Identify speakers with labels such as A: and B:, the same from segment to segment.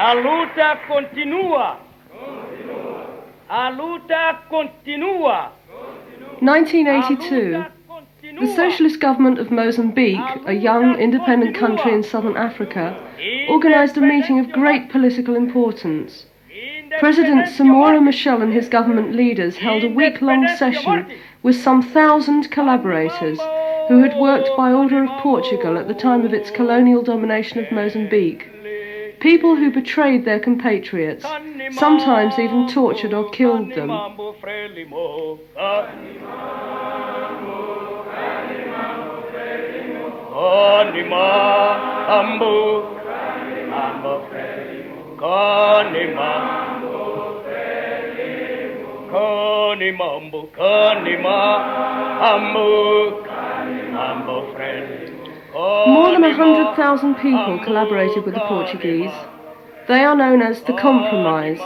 A: A luta continua. A luta continua.
B: 1982. The socialist government of Mozambique, a young, independent country in southern Africa, organised a meeting of great political importance. President Samora Machel and his government leaders held a week-long session with some 1,000 collaborators who had worked by order of Portugal at the time of its colonial domination of Mozambique. People who betrayed their compatriots, sometimes even tortured or killed them. More than 100,000 people collaborated with the Portuguese. They are known as the Compromised.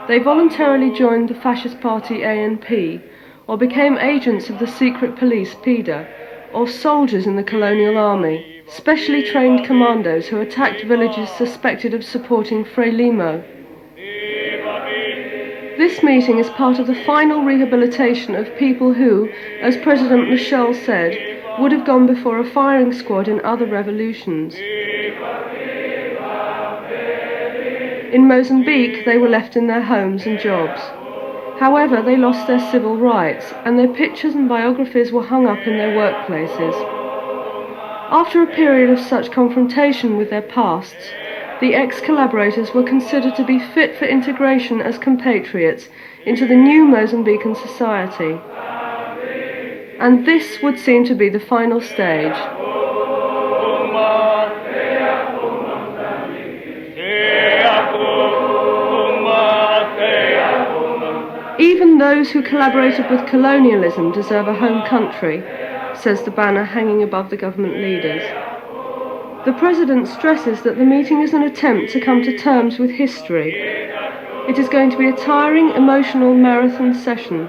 B: They voluntarily joined the fascist party ANP, or became agents of the secret police PIDE, or soldiers in the colonial army, specially trained commandos who attacked villages suspected of supporting Frelimo. This meeting is part of the final rehabilitation of people who, as President Machel said, would have gone before a firing squad in other revolutions. In Mozambique, they were left in their homes and jobs. However, they lost their civil rights, and their pictures and biographies were hung up in their workplaces. After a period of such confrontation with their pasts, the ex-collaborators were considered to be fit for integration as compatriots into the new Mozambican society. And this would seem to be the final stage. Even those who collaborated with colonialism deserve a home country, says the banner hanging above the government leaders. The President stresses that the meeting is an attempt to come to terms with history. It is going to be a tiring, emotional marathon session.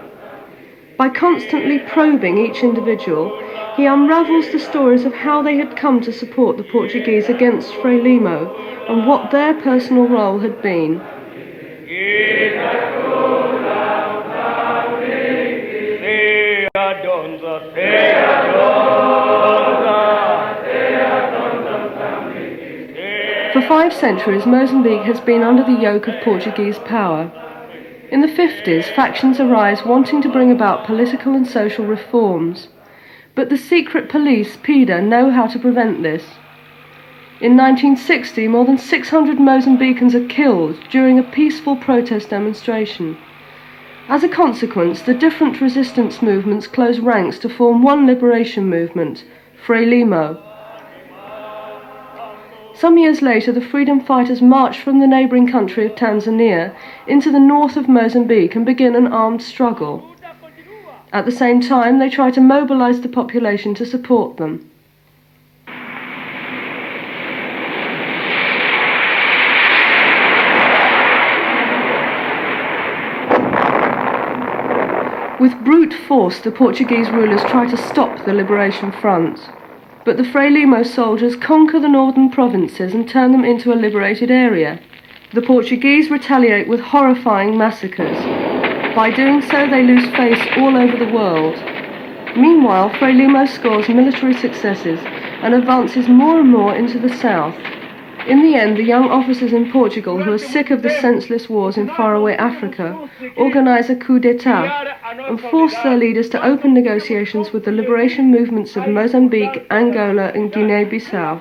B: By constantly probing each individual, he unravels the stories of how they had come to support the Portuguese against Frelimo and what their personal role had been. For 5 centuries, Mozambique has been under the yoke of Portuguese power. In the 50s, factions arise wanting to bring about political and social reforms. But the secret police, PIDE, know how to prevent this. In 1960, more than 600 Mozambicans are killed during a peaceful protest demonstration. As a consequence, the different resistance movements close ranks to form one liberation movement, Frelimo. Some years later, the freedom fighters march from the neighbouring country of Tanzania into the north of Mozambique and begin an armed struggle. At the same time, they try to mobilise the population to support them. With brute force, the Portuguese rulers try to stop the Liberation Front. But the Frelimo soldiers conquer the northern provinces and turn them into a liberated area. The Portuguese retaliate with horrifying massacres. By doing so, they lose face all over the world. Meanwhile, Frelimo scores military successes and advances more and more into the south. In the end, the young officers in Portugal, who are sick of the senseless wars in faraway Africa, organise a coup d'etat and force their leaders to open negotiations with the liberation movements of Mozambique, Angola and Guinea-Bissau.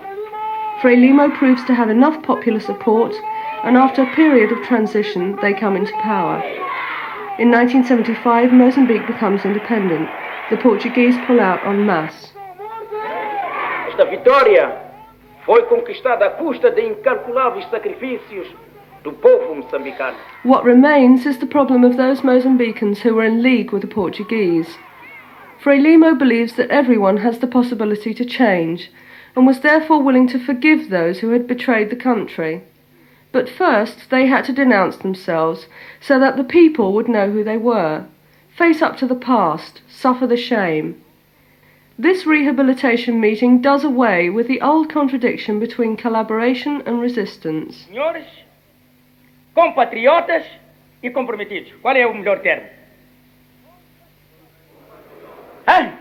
B: Frelimo proves to have enough popular support, and after a period of transition, they come into power. In 1975, Mozambique becomes independent. The Portuguese pull out en masse.
C: Esta vitória foi conquistada à custa de incalculáveis sacrifícios do povo moçambicano.
B: What remains is the problem of those Mozambicans who were in league with the Portuguese. Frelimo believes that everyone has the possibility to change, and was therefore willing to forgive those who had betrayed the country. But first they had to denounce themselves, so that the people would know who they were, face up to the past, suffer the shame. This rehabilitation meeting does away with the old contradiction between collaboration and resistance.
A: Senhores, compatriotas e comprometidos. Qual é o melhor termo? Hã?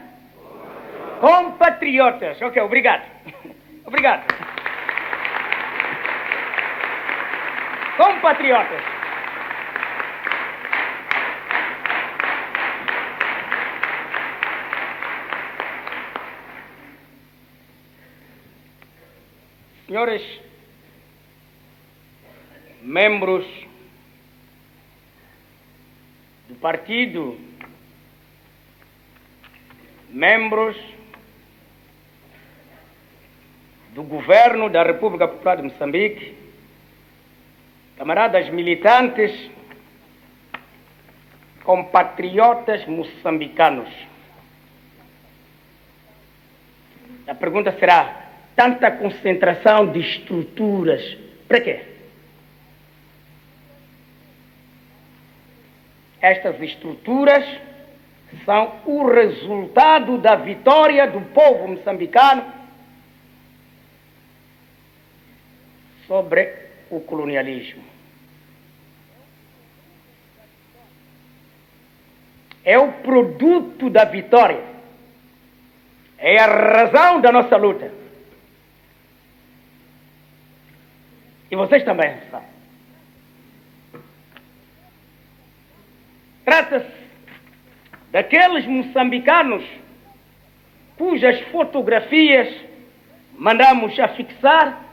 A: Compatriotas. Ok, obrigado. Obrigado. Compatriotas. Senhores membros do partido, membros do governo da República Popular de Moçambique, camaradas militantes, compatriotas moçambicanos. A pergunta será: tanta concentração de estruturas, para quê? Estas estruturas são o resultado da vitória do povo moçambicano sobre o colonialismo. É o produto da vitória. É a razão da nossa luta. E vocês também sabem. Trata-se daqueles moçambicanos cujas fotografias mandamos a fixar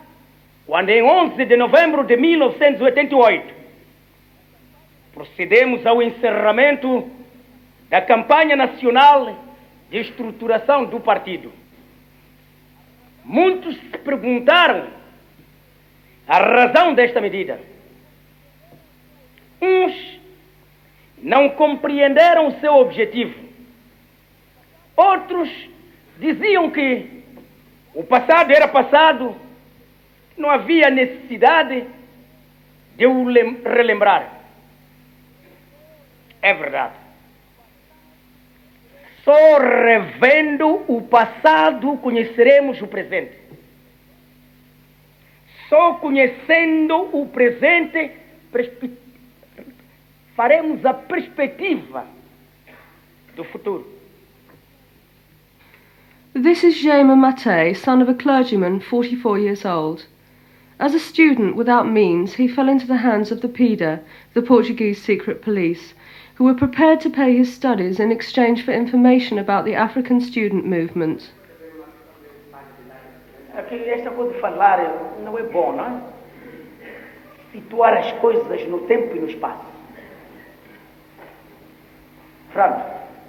A: quando, em 11 de novembro de 1988, procedemos ao encerramento da campanha nacional de estruturação do partido. Muitos se perguntaram a razão desta medida. Uns não compreenderam o seu objetivo. Outros diziam que o passado era passado, não havia necessidade de o relembrar. É verdade. Só revendo o passado conheceremos o presente. Só conhecendo o presente faremos a perspectiva do futuro.
B: This is Jaime Mate, son of a clergyman, 44 years old. As a student without means, he fell into the hands of the PIDE, the Portuguese secret police, who were prepared to pay his studies in exchange for information about the African student movement.
C: Esta coisa de falar não é bom, não é? Situar as coisas no tempo e no espaço. Pronto,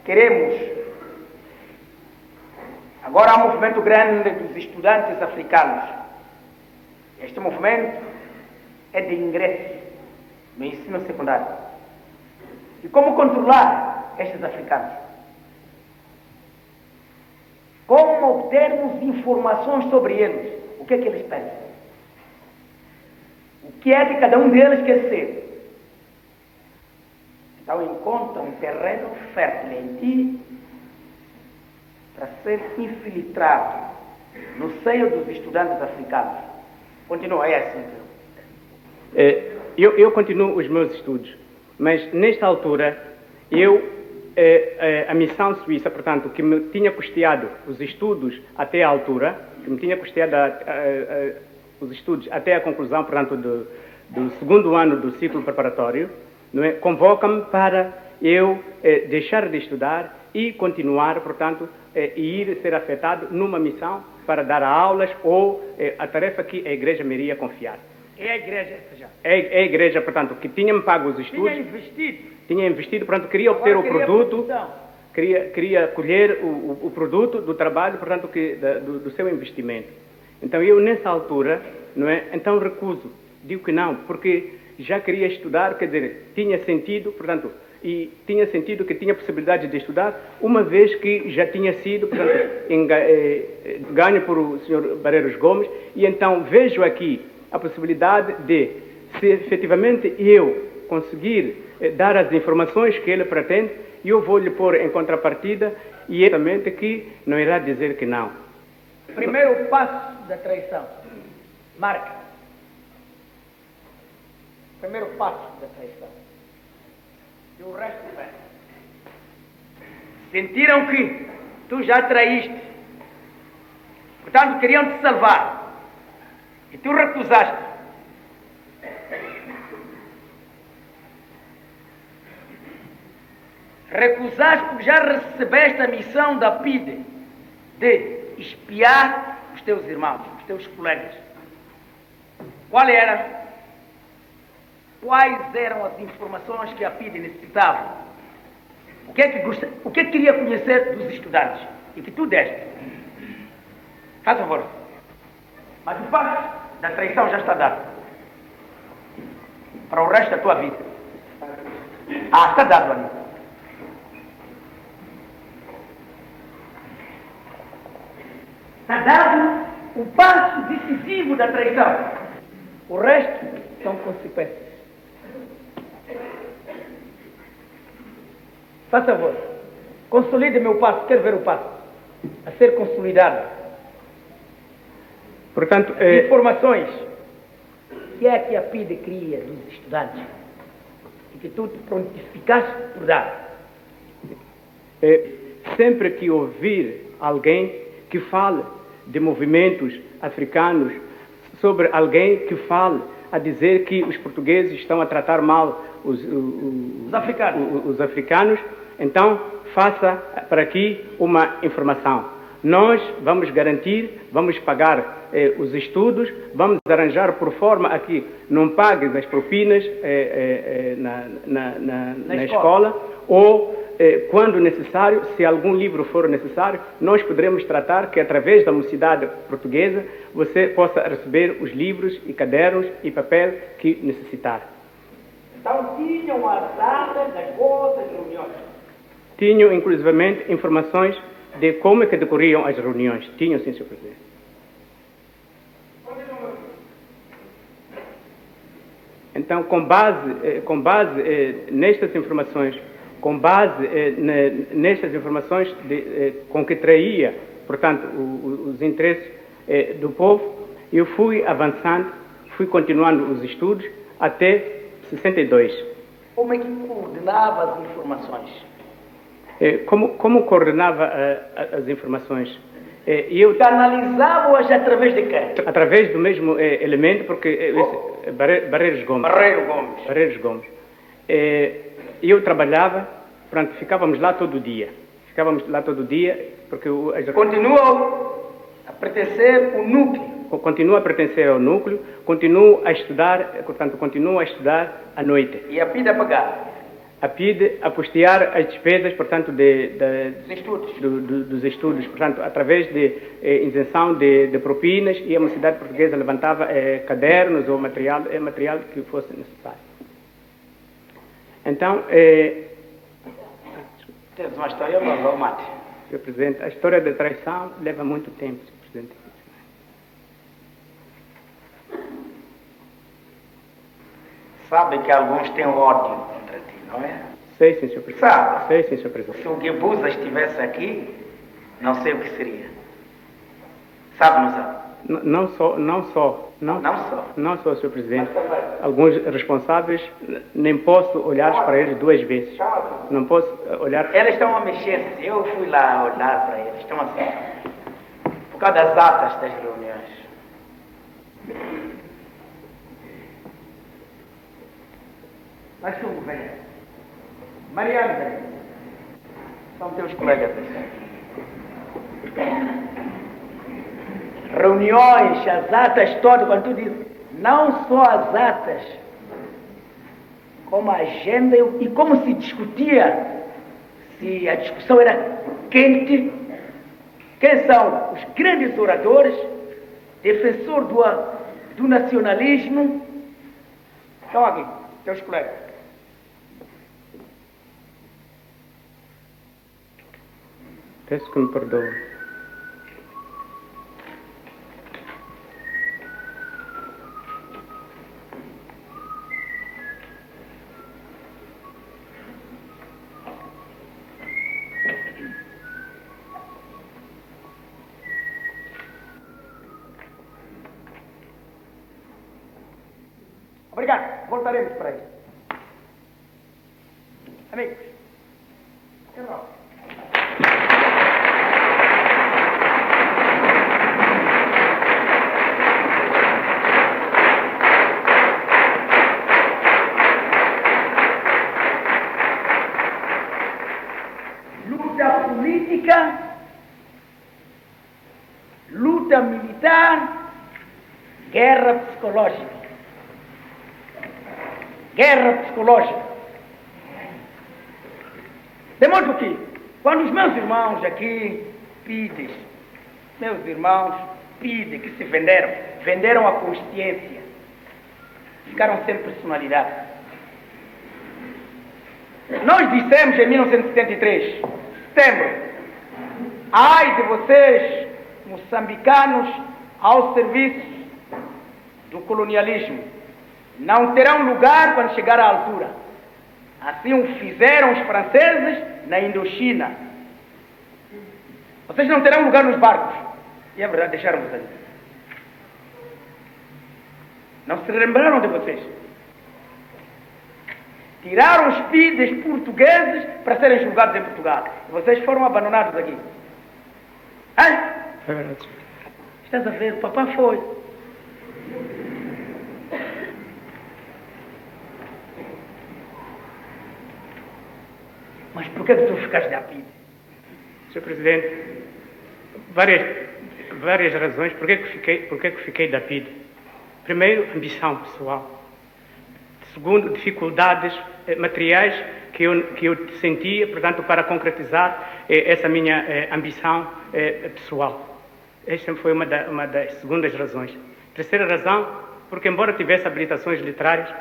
C: queremos. Agora há um movimento grande dos estudantes africanos. Este movimento é de ingresso no ensino secundário. E como controlar estes africanos? Como obtermos informações sobre eles? O que é que eles pensam? O que é que cada um deles quer ser? Então encontra um terreno fértil em ti para ser infiltrado no seio dos estudantes africanos. Continua, é assim.
D: Eu continuo os meus estudos, mas nesta altura a missão suíça, portanto, que me tinha custeado os estudos até a altura, que me tinha custeado os estudos até a conclusão, portanto, do segundo ano do ciclo preparatório, não é? Convoca-me para eu deixar de estudar e continuar, portanto, e ir ser afetado numa missão para dar aulas ou a tarefa que a Igreja me iria confiar.
A: É a Igreja essa já?
D: É a Igreja, portanto, que tinha-me pago os estudos. Tinha investido, portanto, queria obter o produto, queria colher o produto do trabalho, portanto, do seu investimento. Então eu, nessa altura, não é? Então recuso, digo que não, porque já queria estudar, quer dizer, tinha sentido, portanto, e tinha sentido que tinha possibilidade de estudar, uma vez que já tinha sido, portanto, ganho por o Sr. Barreiros Gomes, e então vejo aqui a possibilidade de, se efetivamente eu conseguir dar as informações que ele pretende, eu vou lhe pôr em contrapartida e exatamente que não irá dizer que não.
A: Primeiro passo da traição. Marca.
C: Primeiro passo da traição. E o resto vem. Sentiram que tu já traíste. Portanto, queriam te salvar. E tu recusaste. Recusaste porque já recebeste a missão da PIDE de espiar os teus irmãos, os teus colegas. Qual era? Quais eram as informações que a PIDE necessitava? O que é que queria conhecer dos estudantes? E que tu deste. Faz favor. Mas o passo da traição já está dado. Para o resto da tua vida. Está dado ali. Está dado o passo decisivo da traição. O resto são consequências. Faz favor, consolide meu passo, quero ver o passo a ser consolidado.
D: Portanto,
C: informações que é que a PIDE cria dos estudantes e que tu te prontificaste por dar.
D: Sempre que ouvir alguém que fale de movimentos africanos, sobre alguém que fale a dizer que os portugueses estão a tratar mal os africanos, então faça para aqui uma informação. Nós vamos garantir, vamos pagar os estudos, vamos arranjar por forma a que não pagues as propinas na escola, ou quando necessário, se algum livro for necessário, nós poderemos tratar que através da mocidade portuguesa você possa receber os livros e cadernos e papel que necessitar.
C: Então tinham as datas das vossas reuniões?
D: Tinham, inclusivamente, informações de como é que decorriam as reuniões. Tinham, sim, Sr. Presidente. Então, com base nestas informações, nestas informações com que traía, portanto, os interesses do povo, eu fui avançando, fui continuando os estudos até 62.
C: Como é que coordenava as informações?
D: Como coordenava as informações? Eu
C: canalizava-as através de quem?
D: Através do mesmo elemento, porque Barreiros Gomes. Eu trabalhava, pronto, ficávamos lá todo dia. Porque
C: continua a pertencer ao núcleo.
D: Continua a pertencer ao núcleo, continuo a estudar à noite.
C: E a PIDE a pagar?
D: A PIDE a custear as despesas, portanto, dos estudos, portanto, através de isenção de propinas, e a mocidade portuguesa levantava cadernos ou material que fosse necessário. Então,
C: tens uma história longa, Mate.
D: Sr. Presidente, a história da traição leva muito tempo, Sr. Presidente.
C: Sabe que alguns têm ódio contra ti, não é?
D: Sei, sim, Sr. Presidente.
C: Sabe?
D: Sei, sim, Sr. Presidente.
C: Se o Guebuza estivesse aqui, não sei o que seria. Sabe, não sabe?
D: Não só, Sr. Presidente. Alguns responsáveis, nem posso olhar para eles duas vezes. Não posso olhar...
C: Eles estão a mexer-se. Eu fui lá olhar para eles. Estão assim. Por causa das atas das reuniões. Mas como, venha. Mariana, venha. São teus colegas. Reuniões, as atas todas, quando tu dizes, não só as atas, como a agenda e como se discutia, se a discussão era quente, quem são os grandes oradores, defensor do nacionalismo. Estão aqui, teus colegas.
D: Peço que me perdoe.
C: Obrigado. Voltaremos para isso. Amigos. Até logo. Luta política, luta militar, guerra psicológica. Guerra psicológica. De modo que, quando os meus irmãos aqui pedem, que se venderam a consciência, ficaram sem personalidade. Nós dissemos em 1973, setembro, ai de vocês, moçambicanos, ao serviço do colonialismo, não terão lugar quando chegar à altura. Assim o fizeram os franceses na Indochina. Vocês não terão lugar nos barcos. E é verdade, deixaram-vos ali. Não se lembraram de vocês. Tiraram os PIDs portugueses para serem julgados em Portugal. E vocês foram abandonados aqui. Hein?
D: É verdade.
C: Estás a ver? O papá foi. Mas por que tu ficaste da PID?
D: Sr. Presidente, várias razões por que fiquei da PID. Primeiro, ambição pessoal. Segundo, dificuldades materiais que eu sentia, portanto, para concretizar essa minha ambição pessoal. Esta foi uma das segundas razões. Terceira razão, porque embora tivesse habilitações literárias,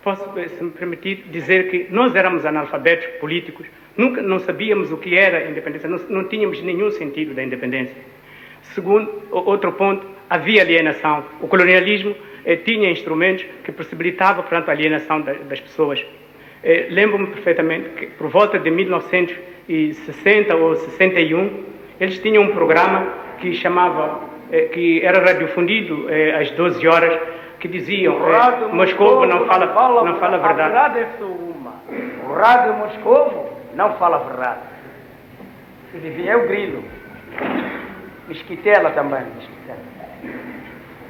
D: posso, se me permitir, dizer que nós éramos analfabetos políticos, não sabíamos o que era a independência, não tínhamos nenhum sentido da independência. Segundo, outro ponto, havia alienação. O colonialismo tinha instrumentos que possibilitavam, portanto, a alienação das pessoas. Lembro-me perfeitamente que, por volta de 1960 ou 61, eles tinham um programa que que era radiofundido às 12 horas, que diziam, Moscovo não fala a verdade.
C: A verdade é só uma. O rádio Moscovo não fala a verdade. Se dizia, é o grilo. Mesquitela também, Mesquitela.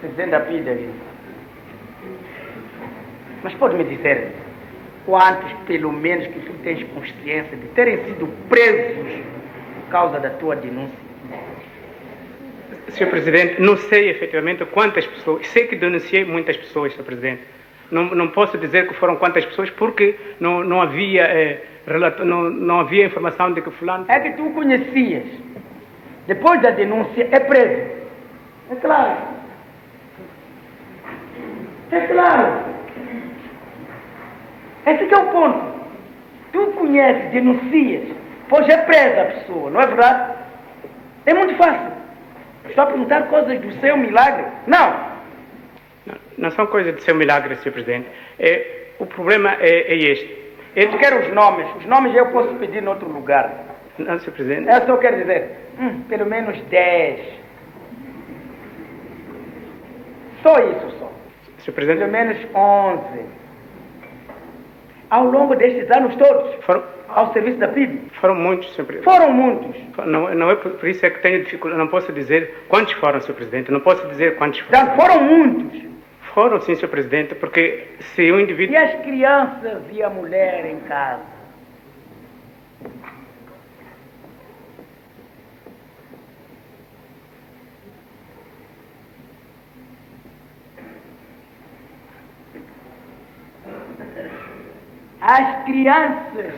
C: Presidente da PIDE ali. Mas pode-me dizer quantos, pelo menos, que tu tens consciência de terem sido presos por causa da tua denúncia?
D: Sr. Presidente, não sei efetivamente quantas pessoas, sei que denunciei muitas pessoas, Sr. Presidente. Não posso dizer que foram quantas pessoas porque não havia informação de que fulano...
C: É que tu conhecias. Depois da denúncia é preso. É claro. É claro. Esse que é o ponto. Tu conheces, denuncias, pois é presa a pessoa, não é verdade? É muito fácil. Estou a perguntar coisas do seu milagre?
D: Não são coisas do seu milagre, Sr. Presidente. O problema é este.
C: Eu quero os nomes. Os nomes eu posso pedir em outro lugar.
D: Não, Sr. Presidente.
C: Eu só quero dizer, pelo menos 10. Só isso, só.
D: Sr. Presidente.
C: Pelo menos 11. Ao longo destes anos todos, ao serviço da PIB?
D: Foram muitos, Sr. Presidente.
C: Foram muitos.
D: Não é por isso é que tenho dificuldade. Não posso dizer quantos foram, Sr. Presidente. Não posso dizer quantos foram.
C: Então, foram muitos.
D: Foram, sim, Sr. Presidente, porque se o indivíduo...
C: E as crianças e a mulher em casa? As crianças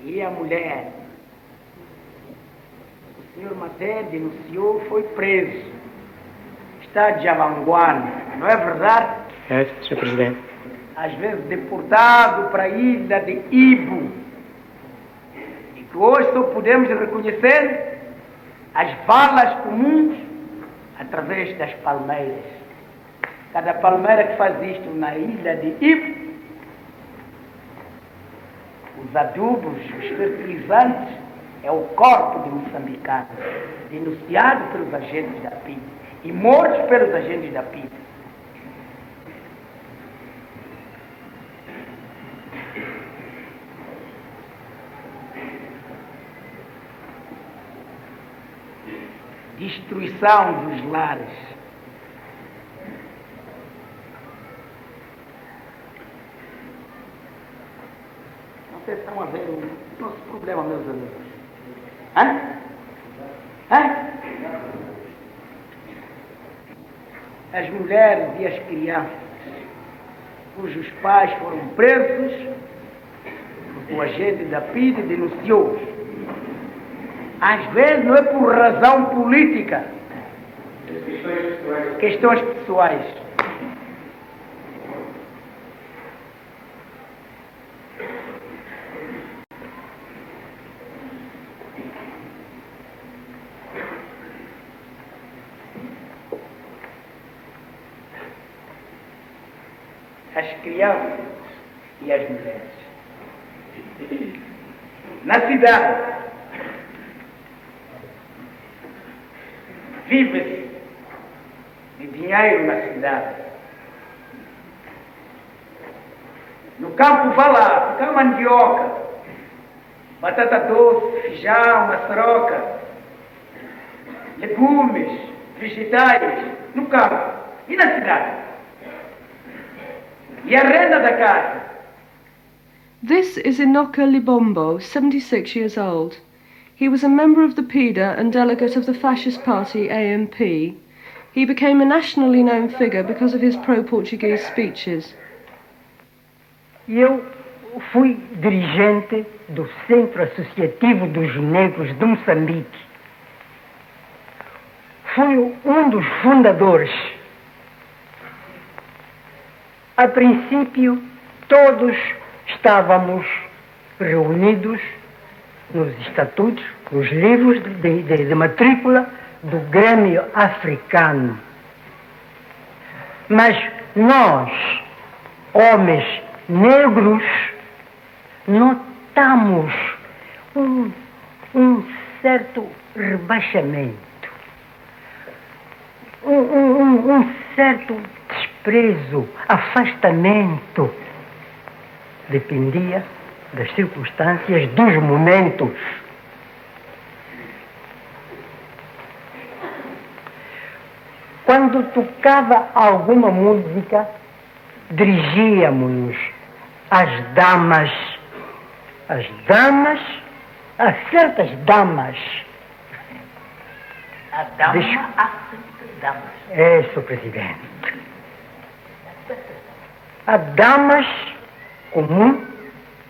C: e a mulher. O senhor Maté denunciou, foi preso. Está de Avanguana, não é verdade?
D: É, Sr. Presidente.
C: Às vezes deportado para a ilha de Ibo. E que hoje só podemos reconhecer as valas comuns através das palmeiras. Cada palmeira que faz isto na ilha de Ibo, os adubos, os fertilizantes, é o corpo de moçambicanos, denunciado pelos agentes da PIB e mortos pelos agentes da PIB. destruição dos lares. Vocês estão a ver o nosso problema, meus amigos. Hã? As mulheres e as crianças, cujos pais foram presos, porque o agente da PIDE denunciou. Às vezes não é por razão política, questões pessoais. As crianças e as mulheres. Na cidade, vive-se de dinheiro na cidade. No campo, vá lá, fica mandioca, batata doce, feijão, maçaroca, legumes, vegetais, no campo. E na cidade? E a renda da casa?
B: This is Enoka Libombo, 76 years old. He was a member of the PIDA and delegate of the fascist party AMP. He became a nationally known figure because of his pro-Portuguese speeches.
E: Eu fui dirigente do Centro Associativo dos Negros de Moçambique. Fui um dos fundadores. A princípio, todos estávamos reunidos nos estatutos, nos livros de matrícula do Grêmio Africano. Mas nós, homens negros, notamos um certo rebaixamento, um certo desprezo, afastamento. Dependia das circunstâncias, dos momentos. Quando tocava alguma música, dirigíamos às damas, a certas damas.
C: A dama, há sempre damas.
E: É, Sr. Presidente. Há damas comum,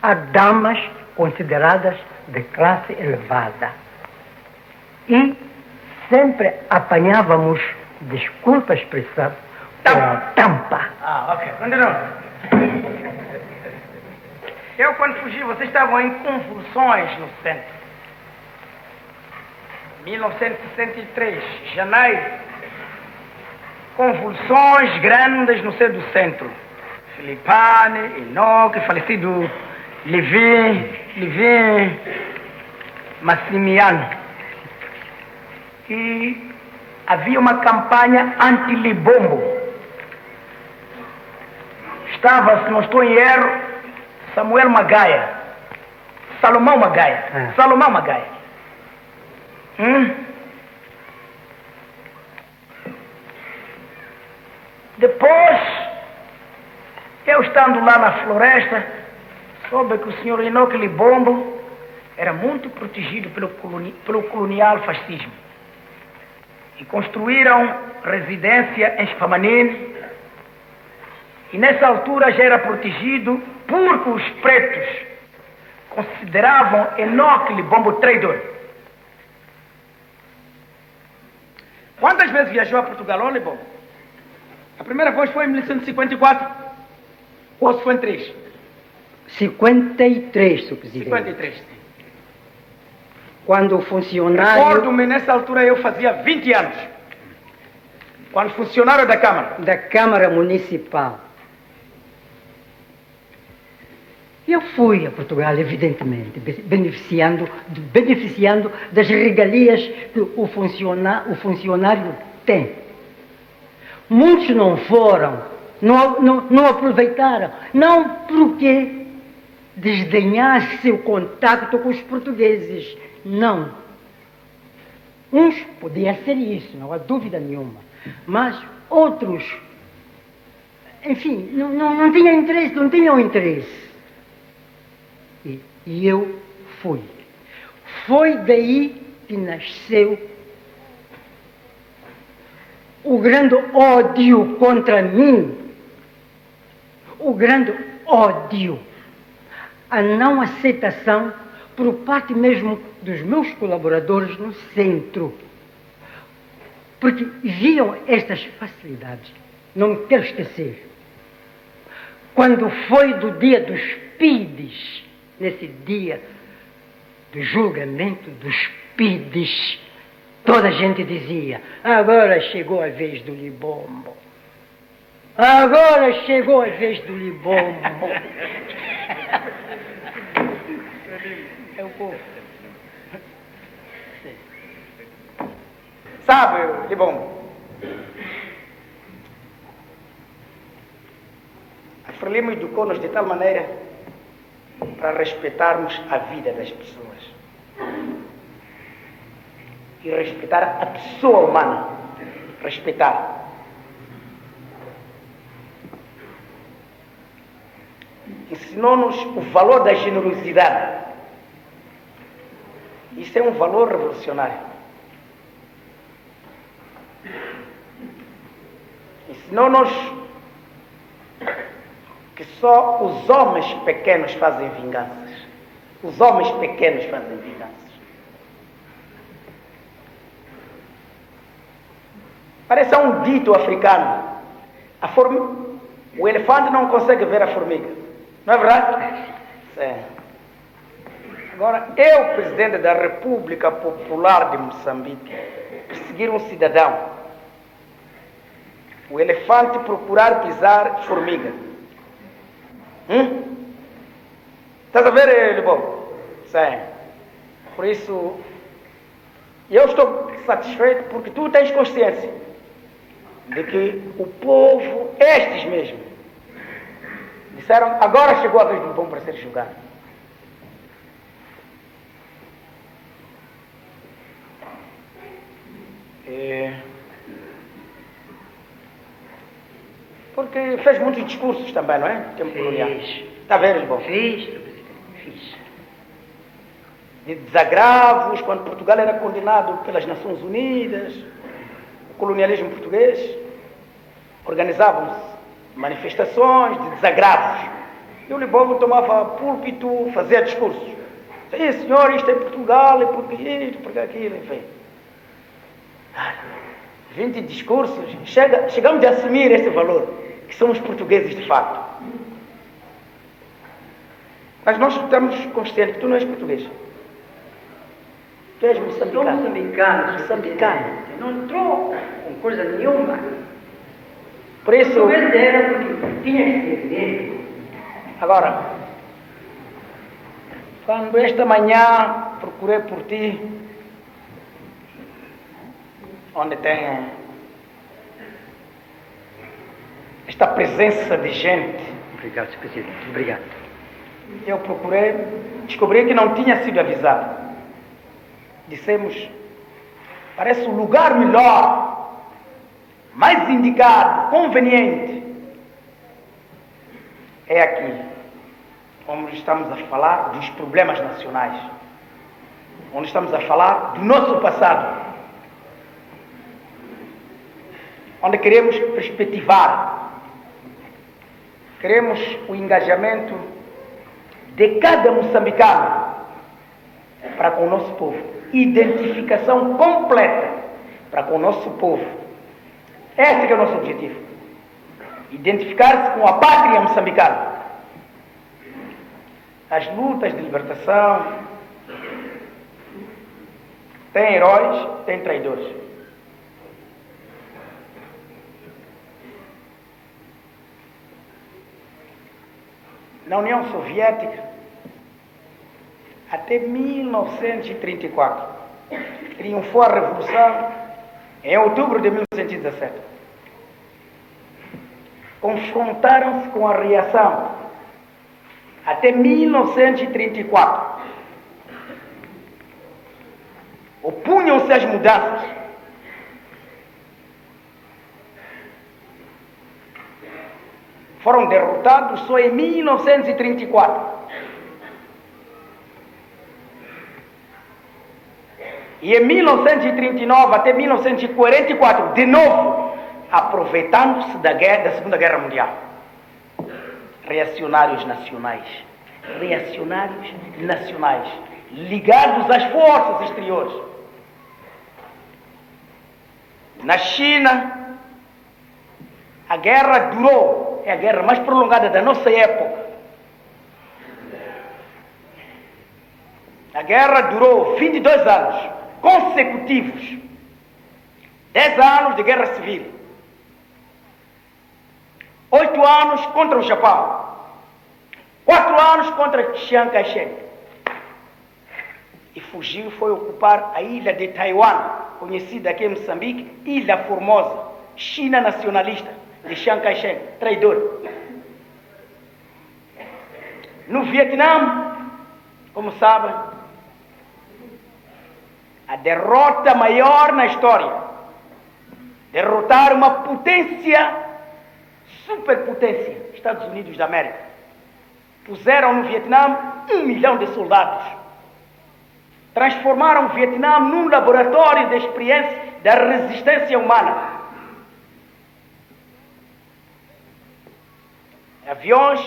E: há damas consideradas de classe elevada. E sempre apanhávamos, desculpa a expressão, tampa.
C: Ah, ok. Continua. Eu, quando fugi, vocês estavam em convulsões no centro. 1963, janeiro. Convulsões grandes no centro do centro. Filipane, Enoque, falecido Livin, Massimiano. E havia uma campanha anti-Libombo. Estava, se não estou em erro, Salomão Magaia. Depois, eu estando lá na floresta, soube que o senhor Enoque Libombo era muito protegido pelo colonial fascismo. E construíram residência em Spamanine. E nessa altura já era protegido porque os pretos consideravam Enoque Libombo traidor. Quantas vezes viajou a Portugal, Libombo? A primeira vez foi em 1954? Ou se foi em 3?
E: 53, Sr. Presidente.
C: 53, sim.
E: Quando o funcionário...
C: Recordo-me, nessa altura eu fazia 20 anos. Quando funcionário da Câmara.
E: Da Câmara Municipal. Eu fui a Portugal, evidentemente, beneficiando das regalias que o funcionário tem. Muitos não foram, não aproveitaram, não porque desdenhasse o contacto com os portugueses, não. Uns podiam ser isso, não há dúvida nenhuma. Mas outros, enfim, não tinham interesse, não tinham interesse. E eu fui. Foi daí que nasceu o grande ódio contra mim. O grande ódio. A não aceitação por parte mesmo dos meus colaboradores no centro. Porque viam estas facilidades. Não me quero esquecer. Quando foi do dia dos PIDs, nesse dia do julgamento dos PIDs, toda a gente dizia, agora chegou a vez do Libombo. Agora chegou a vez do Libombo. É o povo.
C: Sabe, Libombo, a Frelimo educou-nos de tal maneira para respeitarmos a vida das pessoas e respeitar a pessoa humana. Respeitar. Ensinou-nos o valor da generosidade. Isso é um valor revolucionário. Ensinou-nos que só os homens pequenos fazem vinganças. Os homens pequenos fazem vinganças. Parece um dito africano. O elefante não consegue ver a formiga. Não é verdade? Sim. Agora, eu, presidente da República Popular de Moçambique, perseguir um cidadão, o elefante procurar pisar formiga. Estás a ver, Libombo? Sim. Por isso, eu estou satisfeito porque tu tens consciência de que o povo, estes mesmo, disseram, agora chegou a vez do Libombo para ser julgado. Porque fez muitos discursos também, não é? No tempo colonial. Está a ver, Libombo?
E: Fiz.
C: De desagravos, quando Portugal era condenado pelas Nações Unidas, o colonialismo português, organizavam-se manifestações de desagravos. E o Libombo tomava púlpito, fazia discursos. Sim, senhor, isto é Portugal, é porque isto, porque aquilo, enfim. 20 discursos, chegamos a assumir esse valor, que somos portugueses de facto. Mas nós estamos conscientes que tu não és português. Tu és moçambicano.
E: Sou moçambicano.
C: Moçambicano.
E: Não troco com coisa nenhuma.
C: Por isso...
E: Talvez era porque tinha que ser dele.
C: Agora, quando esta manhã procurei por ti, onde tem esta presença de gente.
E: Obrigado, Sr. Presidente. Obrigado.
C: Eu procurei, descobri que não tinha sido avisado. Dissemos, parece o lugar melhor, mais indicado, conveniente. É aqui, onde estamos a falar dos problemas nacionais, onde estamos a falar do nosso passado, onde queremos perspectivar, queremos o engajamento de cada moçambicano para com o nosso povo, identificação completa para com o nosso povo. Esse que é o nosso objetivo, identificar-se com a pátria moçambicana. As lutas de libertação têm heróis, têm traidores. Na União Soviética, até 1934, triunfou a Revolução em outubro de 1917. Confrontaram-se com a reação até 1934. opunham-se às mudanças. Foram derrotados só em 1934. E em 1939 até 1944, de novo, aproveitando-se da Segunda Guerra Mundial. Reacionários nacionais, ligados às forças exteriores. Na China, a guerra durou, é a guerra mais prolongada da nossa época. A guerra durou 22 anos consecutivos. 10 anos de guerra civil. 8 anos contra o Japão. 4 anos contra Chiang Kai-shek. E fugiu e foi ocupar a ilha de Taiwan, conhecida aqui em Moçambique, Ilha Formosa, China nacionalista, de Chiang Kai-shek, traidor. No Vietnã, como sabem, a derrota maior na história. Derrotar uma potência, superpotência, Estados Unidos da América. Puseram no Vietnã 1 milhão de soldados. Transformaram o Vietnã num laboratório de experiência da resistência humana. Aviões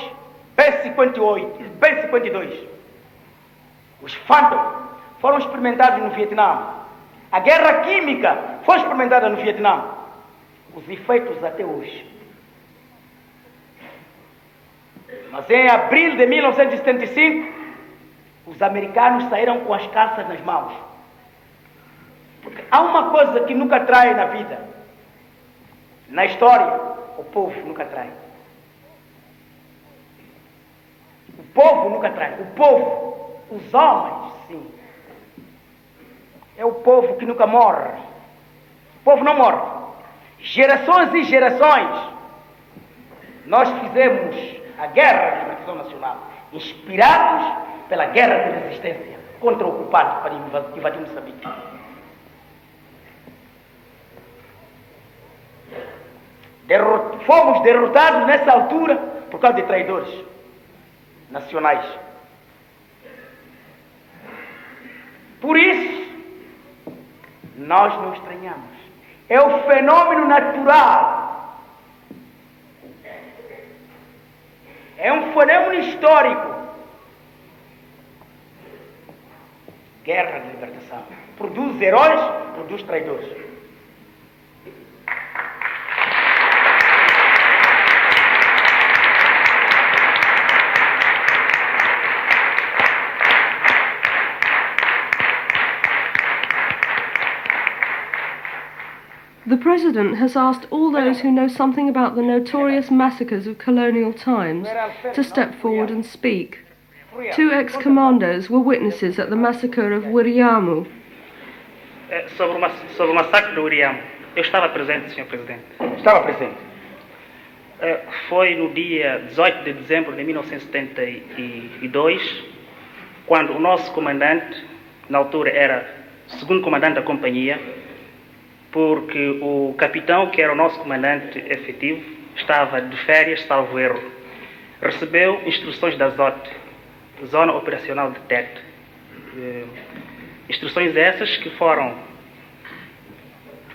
C: B-58, B-52. Os Phantom foram experimentados no Vietnã. A guerra química foi experimentada no Vietnã. Os efeitos até hoje. Mas em abril de 1975, os americanos saíram com as caças nas mãos. Porque há uma coisa que nunca trai na vida. Na história, o povo nunca trai. O povo nunca trai. O povo, os homens, sim. É o povo que nunca morre. O povo não morre. Gerações e gerações, nós fizemos a Guerra de Libertação Nacional, inspirados pela Guerra de Resistência contra o ocupante para invadir Moçambique. Fomos derrotados nessa altura por causa de traidores nacionais. Por isso, nós não estranhamos. É o fenômeno natural. É um fenômeno histórico. Guerra de libertação. Produz heróis, produz traidores.
B: The President has asked all those who know something about the notorious massacres of colonial times to step forward and speak. 2 ex-commandos were witnesses at the massacre of Wiriamu.
F: Sobre o massacre de Wiriamu, eu estava presente, Sr. Presidente.
C: Estava presente.
F: Foi no dia 18 de dezembro de 1972, quando o nosso comandante, na altura era o segundo comandante da companhia, porque o capitão, que era o nosso comandante efetivo, estava de férias, salvo erro. Recebeu instruções da ZOT, Zona Operacional de Tete. Instruções essas que foram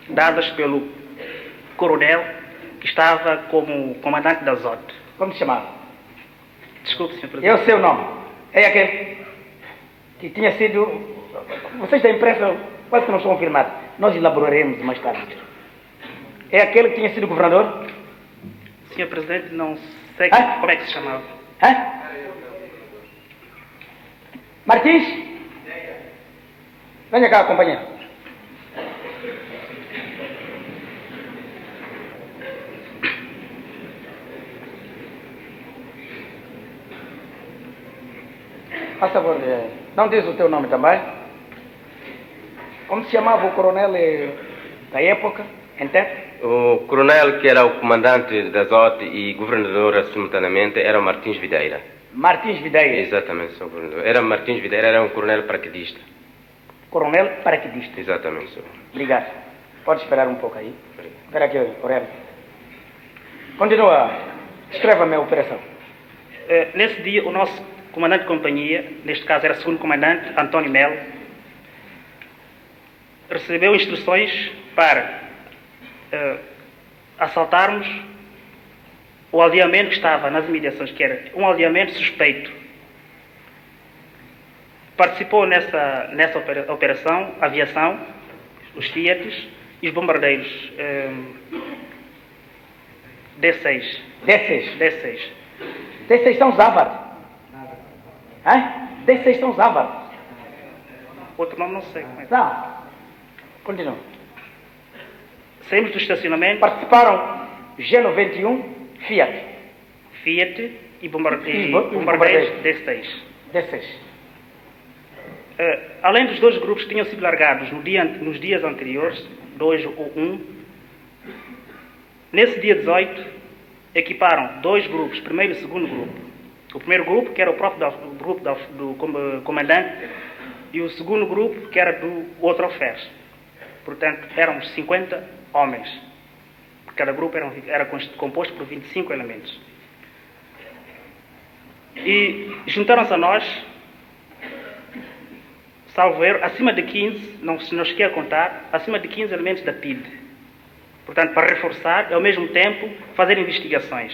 F: dadas pelo coronel, que estava como comandante da ZOT.
C: Como se chamava?
F: Desculpe, Sr. Presidente.
C: É o seu nome. É aquele que tinha sido... Vocês da imprensa quase que não são confirmados. Nós elaboraremos mais tarde. É aquele que tinha sido governador?
F: Sr. Presidente, não sei como é que se chamava.
C: Martins? Venha cá, companheiro. Faz favor, não diz o teu nome também? Como se chamava o coronel da época, entende?
G: O coronel que era o comandante da ZOT e governador simultaneamente era o Martins Videira.
C: Martins Videira?
G: Exatamente, Sr. Governador. Era Martins Videira, era um coronel paraquedista.
C: Coronel paraquedista.
G: Exatamente, senhor.
C: Obrigado. Pode esperar um pouco aí. Espera aqui, Aurélio. Continua. Descreva-me a operação.
F: Nesse dia, o nosso comandante de companhia, neste caso era o segundo comandante, António Melo, recebeu instruções para assaltarmos o aldeamento que estava nas imediações, que era um aldeamento suspeito. Participou nessa operação a aviação, os Fiat e os bombardeiros D6.
C: D6 são Zavard. D6 são Zavard.
F: Outro nome não sei como é.
C: Não. Continua.
F: Saímos do estacionamento.
C: Participaram G91,
F: Fiat e bombardeiros D6. Além dos dois grupos que tinham sido largados nos dias anteriores, 2 ou 1, nesse dia 18, equiparam dois grupos, primeiro e segundo grupo. O primeiro grupo, que era o próprio grupo do comandante, e o segundo grupo, que era do outro alferes. Portanto, éramos 50 homens. Cada grupo era composto por 25 elementos. E juntaram-se a nós, salvo erro, acima de 15, não cheguei a contar, acima de 15 elementos da PID. Portanto, para reforçar e ao mesmo tempo fazer investigações.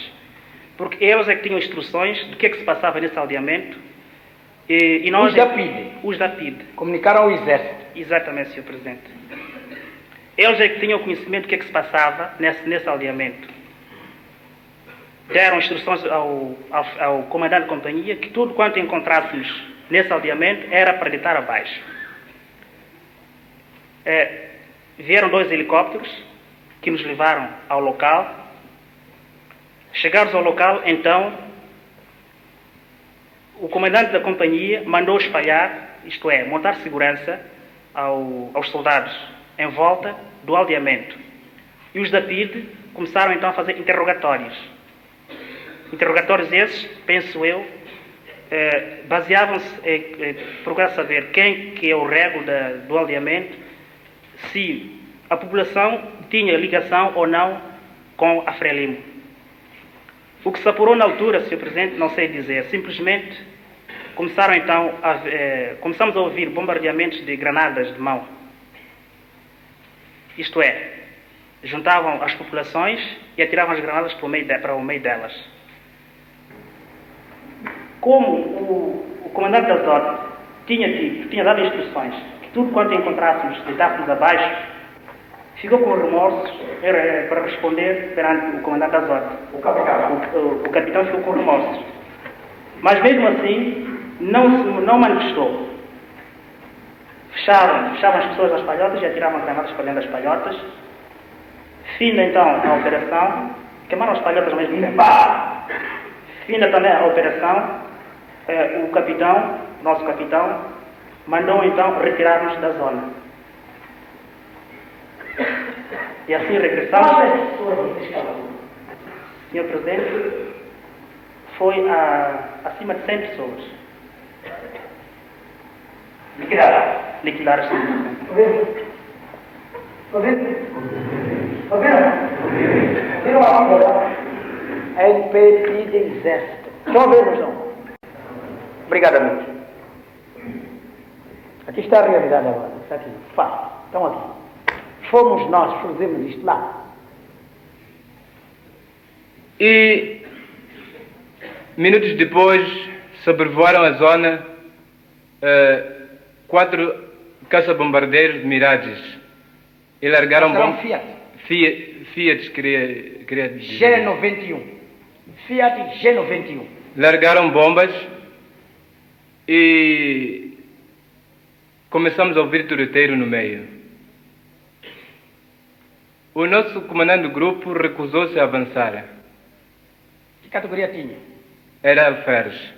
F: Porque eles é que tinham instruções do que é que se passava nesse aldeamento. E nós,
C: os da PID.
F: Comunicaram ao Exército. Exatamente, Sr. Presidente. Eles é que tinham conhecimento do que é que se passava nesse aldeamento. Deram instruções ao comandante de companhia que tudo quanto encontrássemos nesse aldeamento era para deitar abaixo. Vieram 2 helicópteros que nos levaram ao local. Chegados ao local, então, o comandante da companhia mandou espalhar, isto é, montar segurança aos soldados em volta do aldeamento. E os da PID começaram então a fazer interrogatórios. Interrogatórios esses, penso eu, baseavam-se em procurar saber quem que é o rego do aldeamento, se a população tinha ligação ou não com a Frelimo. O que se apurou na altura, Sr. Presidente, não sei dizer. Simplesmente começamos a ouvir bombardeamentos de granadas de mão. Isto é, juntavam as populações e atiravam as granadas para o meio delas. Como o comandante da ZOT tinha dado instruções que tudo quanto encontrássemos deitássemos abaixo, ficou com remorsos para responder perante o comandante da ZOT. O capitão ficou com remorsos. Mas mesmo assim, não manifestou. Fechavam as pessoas das palhotas e atiravam as granadas para dentro das palhotas. Finda então a operação, queimaram as palhotas ao mesmo tempo. Finda também a operação, nosso capitão, mandou então retirar-nos da zona. E assim regressamos. Senhor Presidente, foi acima de 100 pessoas. Liquidaram, Senhor Presidente.
C: LPI de Exército. Estão a ver, não? Obrigado, amigos. Aqui está a realidade agora. Está aqui. Estão aqui. Fomos nós que fizemos isto lá.
H: E minutos depois sobrevoaram a zona 4 caça-bombardeiros de Mirages e largaram bombas. Fiat queria dizer.
C: G91. Fiat G91.
H: Largaram bombas e começamos a ouvir tiroteio no meio. O nosso comandante do grupo recusou-se a avançar.
C: Que categoria tinha?
H: Era alferes.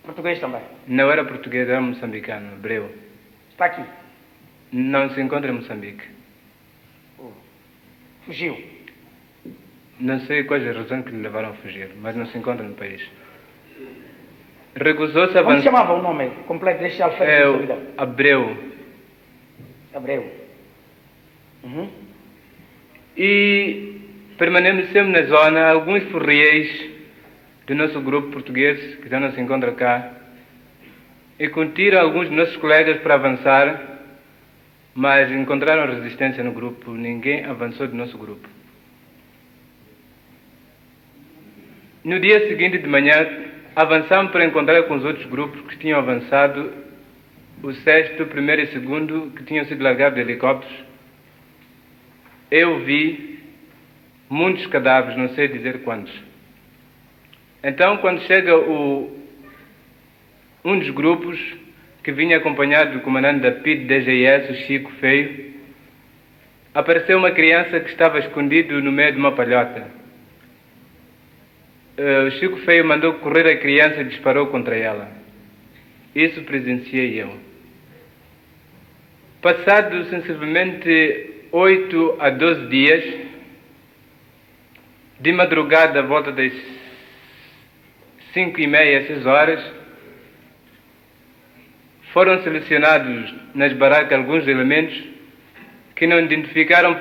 C: Português também?
H: Não era português, era moçambicano, hebreu.
C: Está aqui?
H: Não se encontra em Moçambique.
C: Fugiu?
H: Não sei quais as razões que lhe levaram a fugir, mas não se encontra no país. Recusou-se a avançar.
C: Como chamava o nome completo deste alferes?
H: Abreu.
C: Abreu.
H: E permanecemos na zona, alguns furriéis do nosso grupo português, que já não se encontra cá, e contiram alguns dos nossos colegas para avançar, mas encontraram resistência no grupo, ninguém avançou do nosso grupo. No dia seguinte de manhã, avançamos para encontrar com os outros grupos que tinham avançado, o sexto, o primeiro e o segundo, que tinham sido largados de helicópteros. Eu vi muitos cadáveres, não sei dizer quantos. Então, quando chega um dos grupos, que vinha acompanhado do comandante da PID DGS, o Chico Feio, apareceu uma criança que estava escondido no meio de uma palhota. O Chico Feio mandou correr a criança e disparou contra ela. Isso presenciei eu. Passados sensivelmente 8 a 12 dias, de madrugada, à volta das 5h30, 6 horas, foram selecionados nas barracas alguns elementos que não identificaram,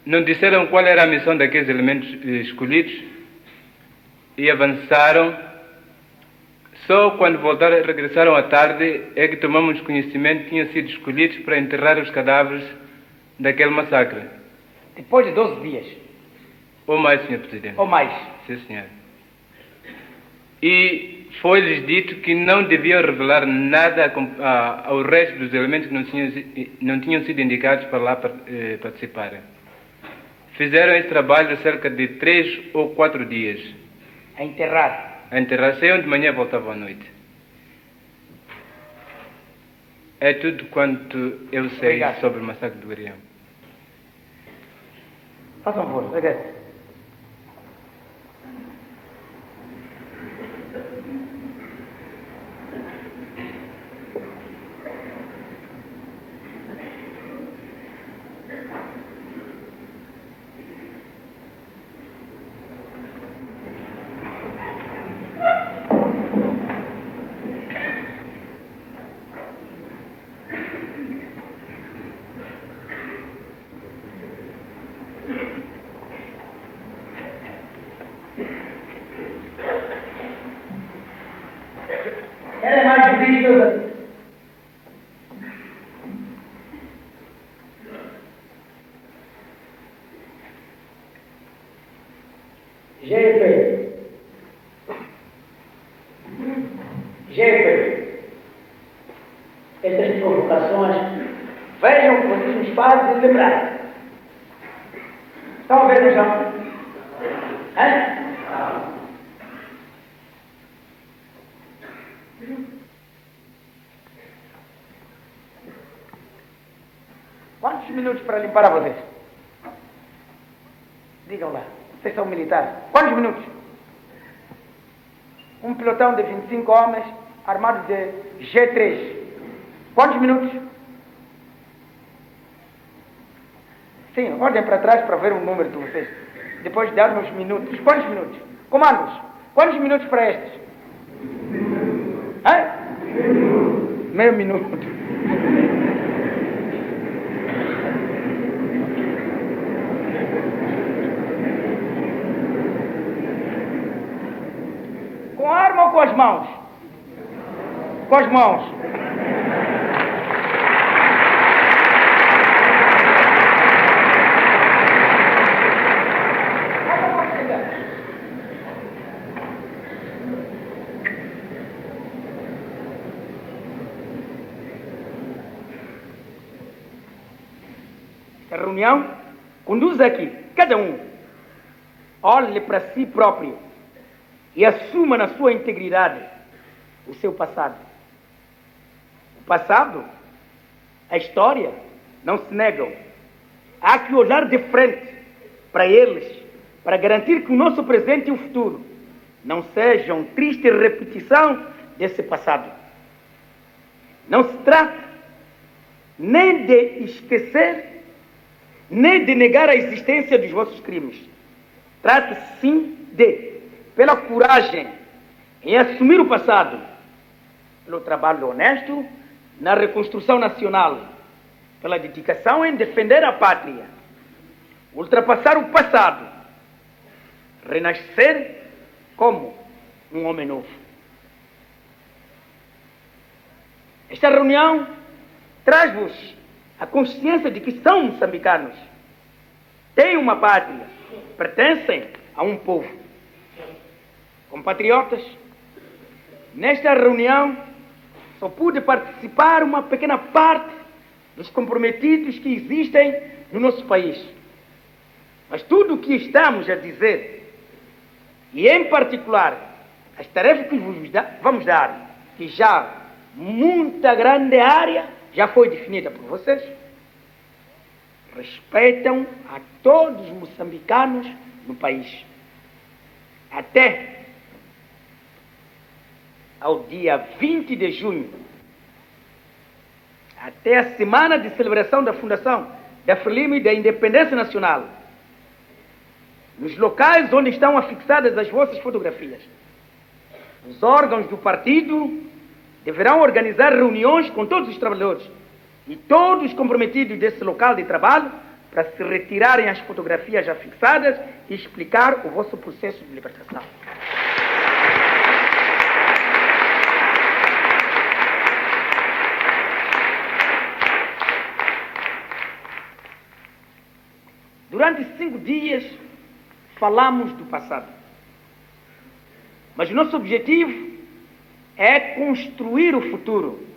H: não disseram qual era a missão daqueles elementos escolhidos e avançaram. Só quando voltaram, regressaram à tarde, é que tomamos conhecimento que tinham sido escolhidos para enterrar os cadáveres daquele massacre.
C: Depois de 12 dias.
H: Ou mais, Sr. Presidente.
C: Ou mais.
H: Sim, senhor. E foi-lhes dito que não deviam revelar nada ao resto dos elementos que não tinham sido indicados para lá participarem. Fizeram esse trabalho cerca de 3 ou 4 dias.
C: A enterrar.
H: A enterrar. Saiam de manhã e voltavam à noite. É tudo quanto eu sei. Obrigado. Sobre o massacre do Arião.
C: Faça um favor, obrigado. Ela é mais difícil. GP. Essas provocações, vejam o que vocês nos fazem lembrar. Estão a ver, João? Quantos minutos para limpar a vocês? Digam lá, vocês são militares. Quantos minutos? Um pelotão de 25 homens armados de G3. Quantos minutos? Sim, olhem para trás para ver o número de vocês. Depois de dar uns minutos. Quantos minutos? Comandos, quantos minutos para estes? Meio minuto. Com a arma ou com as mãos? Com as mãos. A reunião conduz aqui, cada um olhe para si próprio e assuma na sua integridade o seu passado. O passado, a história, não se negam. Há que olhar de frente para eles, para garantir que o nosso presente e o futuro não sejam triste repetição desse passado. Não se trata nem de esquecer, nem de negar a existência dos vossos crimes. Trata-se sim de, pela coragem em assumir o passado, pelo trabalho honesto na reconstrução nacional pela dedicação em defender a pátria, ultrapassar o passado, renascer como um homem novo. Esta reunião traz-vos a consciência de que são moçambicanos, têm uma pátria, pertencem a um povo. Compatriotas, nesta reunião só pude participar uma pequena parte dos comprometidos que existem no nosso país. Mas tudo o que estamos a dizer, e em particular as tarefas que vos vamos dar, que já muita grande área já foi definida por vocês, respeitam a todos os moçambicanos no país. Até ao dia 20 de junho, até a semana de celebração da fundação da Frelimo e da Independência Nacional, nos locais onde estão afixadas as vossas fotografias, os órgãos do partido deverão organizar reuniões com todos os trabalhadores e todos os comprometidos desse local de trabalho para se retirarem as fotografias afixadas e explicar o vosso processo de libertação. Durante 5 dias falamos do passado, mas o nosso objetivo é construir o futuro,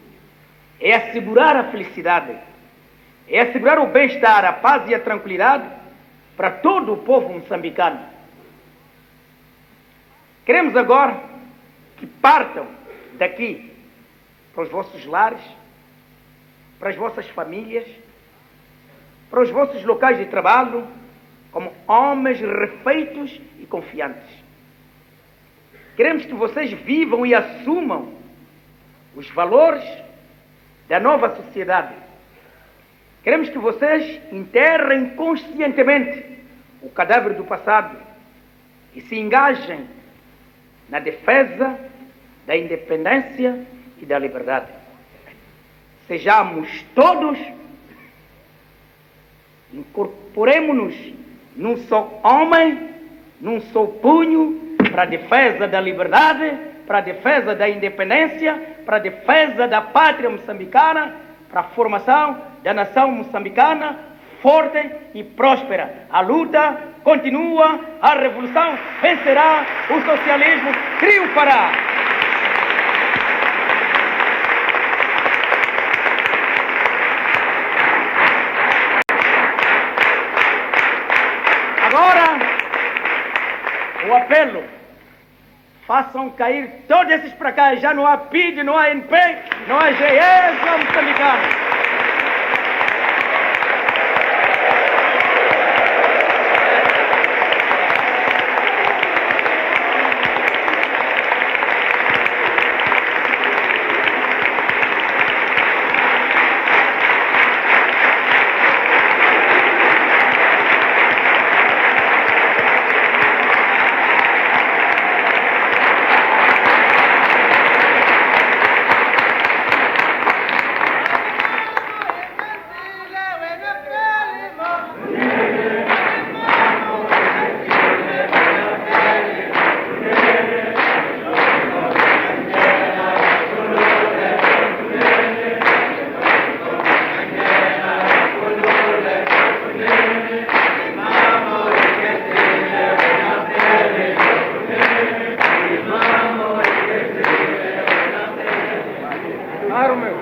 C: é assegurar a felicidade, é assegurar o bem-estar, a paz e a tranquilidade para todo o povo moçambicano. Queremos agora que partam daqui para os vossos lares, para as vossas famílias, para os vossos locais de trabalho, como homens refeitos e confiantes. Queremos que vocês vivam e assumam os valores da nova sociedade. Queremos que vocês enterrem conscientemente o cadáver do passado e se engajem na defesa da independência e da liberdade. Sejamos todos, incorporemos-nos num só homem, num só punho, para a defesa da liberdade, para a defesa da independência, para a defesa da pátria moçambicana, para a formação da nação moçambicana forte e próspera. A luta continua, a revolução vencerá, o socialismo triunfará. Agora, o apelo: façam cair todos esses para cá. Já não há PID, não há NP, não há GES, não há moçambicano. Claro, meu.